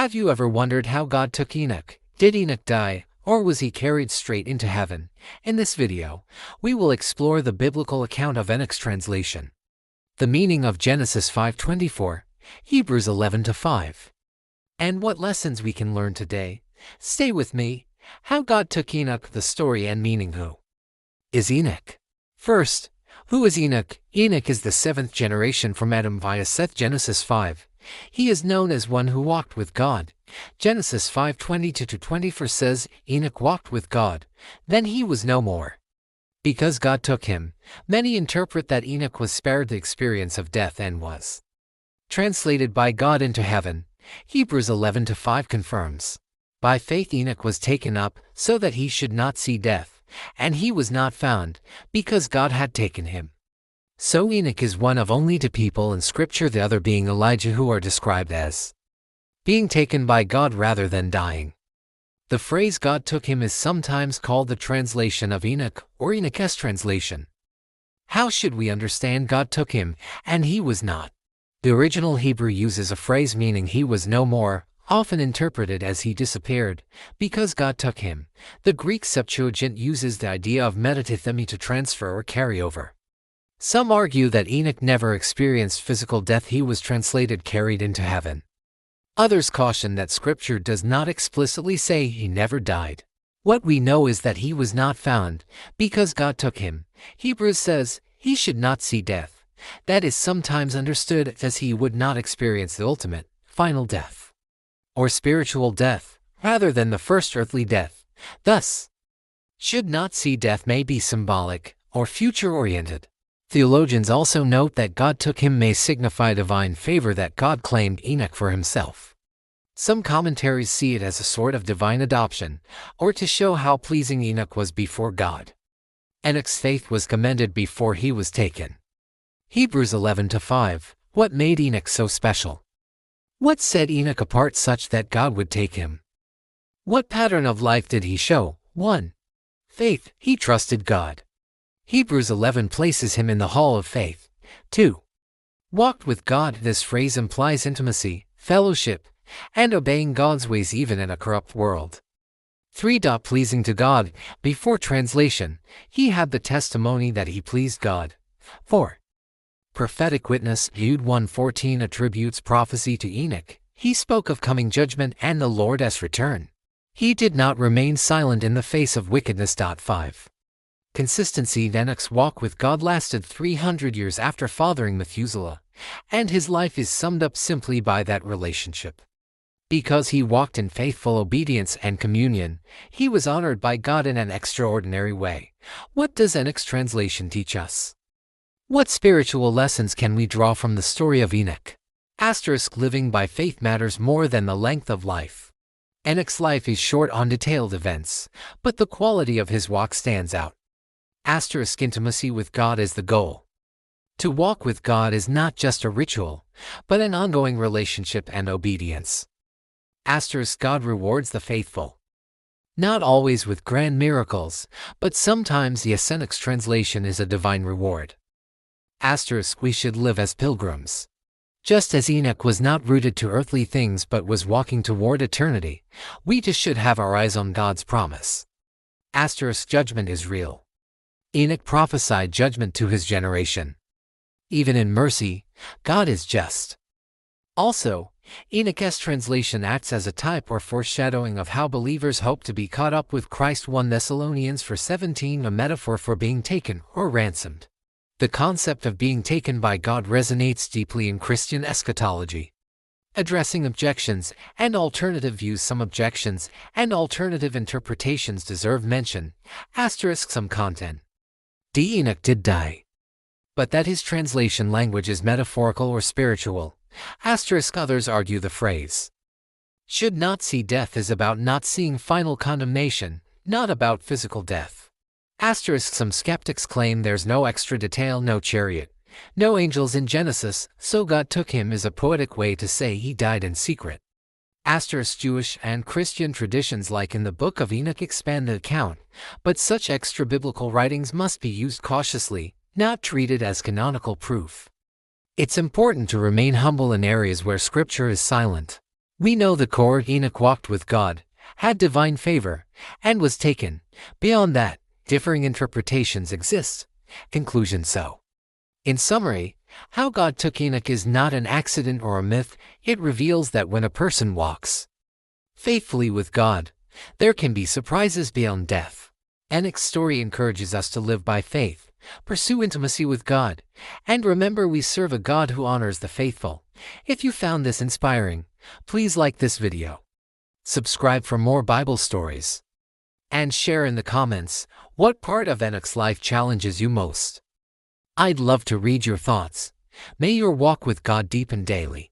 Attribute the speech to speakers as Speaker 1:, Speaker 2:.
Speaker 1: Have you ever wondered how God took Enoch? Did Enoch die, or was he carried straight into heaven? In this video, we will explore the biblical account of Enoch's translation, the meaning of Genesis 5:24, Hebrews 11:5, and what lessons we can learn today. Stay with me. How God took Enoch, the story and meaning. Who is Enoch? First, who is Enoch? Enoch is the seventh generation from Adam via Seth. Genesis 5. He is known as one who walked with God. Genesis 5:22-24 says, Enoch walked with God, then he was no more. Because God took him, many interpret that Enoch was spared the experience of death and was translated by God into heaven. Hebrews 11:5 confirms. By faith Enoch was taken up, so that he should not see death, and he was not found, because God had taken him. So Enoch is one of only two people in Scripture, the other being Elijah, who are described as being taken by God rather than dying. The phrase God took him is sometimes called the translation of Enoch, or Enoch's translation. How should we understand God took him, and he was not? The original Hebrew uses a phrase meaning he was no more, often interpreted as he disappeared, because God took him. The Greek Septuagint uses the idea of metatithemi to transfer or carry over. Some argue that Enoch never experienced physical death, he was translated carried into heaven. Others caution that Scripture does not explicitly say he never died. What we know is that he was not found, because God took him. Hebrews says he should not see death. That is sometimes understood as he would not experience the ultimate, final death, or spiritual death, rather than the first earthly death. Thus, should not see death may be symbolic or future-oriented. Theologians also note that God took him may signify divine favor, that God claimed Enoch for himself. Some commentaries see it as a sort of divine adoption, or to show how pleasing Enoch was before God. Enoch's faith was commended before he was taken. Hebrews 11:5. What made Enoch so special? What set Enoch apart such that God would take him? What pattern of life did he show? 1. Faith. He trusted God. Hebrews 11 places him in the hall of faith. 2. Walked with God. This phrase implies intimacy, fellowship, and obeying God's ways even in a corrupt world. 3. Pleasing to God. Before translation, he had the testimony that he pleased God. 4. Prophetic witness. Jude 1:14 attributes prophecy to Enoch. He spoke of coming judgment and the Lord's return. He did not remain silent in the face of wickedness. 5. Consistency. Enoch's walk with God lasted 300 years after fathering Methuselah, and his life is summed up simply by that relationship. Because he walked in faithful obedience and communion, he was honored by God in an extraordinary way. What does Enoch's translation teach us? What spiritual lessons can we draw from the story of Enoch? Living by faith matters more than the length of life. Enoch's life is short on detailed events, but the quality of his walk stands out. Intimacy with God is the goal. To walk with God is not just a ritual, but an ongoing relationship and obedience. God rewards the faithful. Not always with grand miracles, but sometimes the Enoch's translation is a divine reward. We should live as pilgrims. Just as Enoch was not rooted to earthly things but was walking toward eternity, we too should have our eyes on God's promise. Judgment is real. Enoch prophesied judgment to his generation. Even in mercy, God is just. Also, Enoch's translation acts as a type or foreshadowing of how believers hope to be caught up with Christ. 1 Thessalonians 4:17, a metaphor for being taken or ransomed. The concept of being taken by God resonates deeply in Christian eschatology. Addressing objections and alternative views. Some objections and alternative interpretations deserve mention. Some content. Enoch did die, but that his translation language is metaphorical or spiritual. Others argue the phrase should not see death is about not seeing final condemnation, not about physical death. Some skeptics claim there's no extra detail, no chariot, no angels in Genesis, so God took him is a poetic way to say he died in secret. Jewish and Christian traditions like in the Book of Enoch expand the account, but such extra-biblical writings must be used cautiously, not treated as canonical proof. It's important to remain humble in areas where Scripture is silent. We know the core Enoch walked with God, had divine favor, and was taken. Beyond that, differing interpretations exist. Conclusion so. In summary, how God took Enoch is not an accident or a myth. It reveals that when a person walks faithfully with God, there can be surprises beyond death. Enoch's story encourages us to live by faith, pursue intimacy with God, and remember we serve a God who honors the faithful. If you found this inspiring, please like this video, subscribe for more Bible stories, and share in the comments what part of Enoch's life challenges you most. I'd love to read your thoughts. May your walk with God deepen daily.